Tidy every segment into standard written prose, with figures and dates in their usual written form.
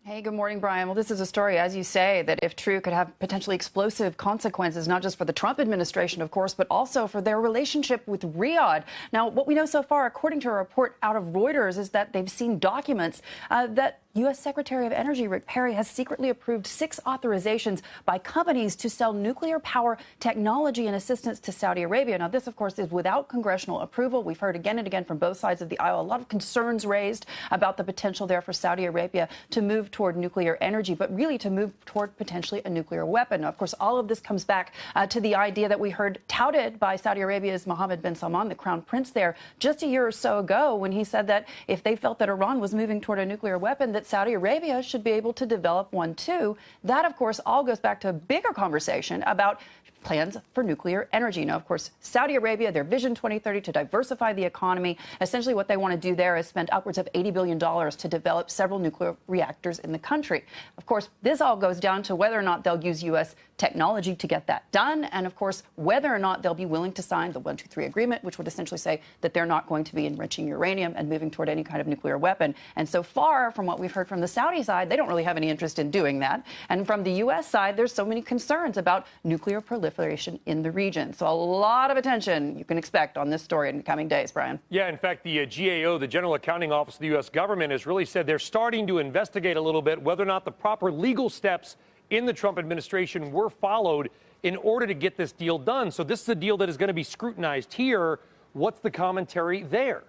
Hey, good morning, Brian. Well, this is a story, as you say, that if true, could have potentially explosive consequences, not just for the Trump administration, of course, but also for their relationship with Riyadh. Now, what we know so far, according to a report out of Reuters, is that they've seen documents that U.S. Secretary of Energy Rick Perry has secretly approved 6 authorizations by companies to sell nuclear power technology and assistance to Saudi Arabia. Now, this, of course, is without congressional approval. We've heard again and again from both sides of the aisle a lot of concerns raised about the potential there for Saudi Arabia to move toward nuclear energy, but really to move toward potentially a nuclear weapon. Now, of course, all of this comes back to the idea that we heard touted by Saudi Arabia's Mohammed bin Salman, the crown prince there, just a year or so ago when he said that if they felt that Iran was moving toward a nuclear weapon, that Saudi Arabia should be able to develop one too. That, of course, all goes back to a bigger conversation about plans for nuclear energy. Now, of course, Saudi Arabia, their Vision 2030 to diversify the economy, essentially what they want to do there is spend upwards of $80 billion to develop several nuclear reactors in the country. Of course, this all goes down to whether or not they'll use U.S. technology to get that done, and of course, whether or not they'll be willing to sign the 123 agreement, which would essentially say that they're not going to be enriching uranium and moving toward any kind of nuclear weapon. And so far, from what we've heard from the Saudi side, they don't really have any interest in doing that. And from the U.S. side, there's so many concerns about nuclear proliferation in the region. So a lot of attention you can expect on this story in the coming days, Brian. Yeah, in fact, the GAO, the General Accounting Office of the U.S. government, has really said they're starting to investigate a little bit whether or not the proper legal steps in the Trump administration were followed in order to get this deal done. So this is a deal that is going to be scrutinized here. What's the commentary there?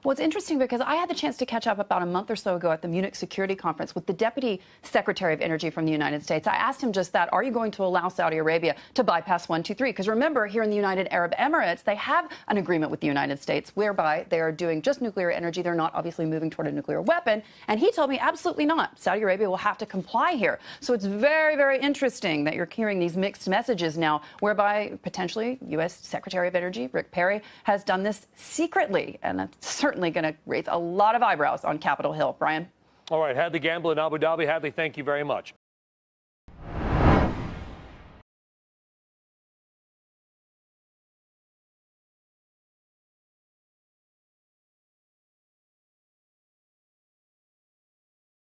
Well, it's interesting because I had the chance to catch up about a month or so ago at the Munich Security Conference with the Deputy Secretary of Energy from the United States. I asked him just that. Are you going to allow Saudi Arabia to bypass 123? Because remember, here in the United Arab Emirates, they have an agreement with the United States whereby they are doing just nuclear energy. They're not obviously moving toward a nuclear weapon. And he told me absolutely not. Saudi Arabia will have to comply here. So it's very, very interesting that you're hearing these mixed messages now, whereby potentially U.S. Secretary of Energy Rick Perry has done this secretly. And that's certainly going to raise a lot of eyebrows on Capitol Hill. Brian? All right, Hadley Gamble in Abu Dhabi. Hadley, thank you very much.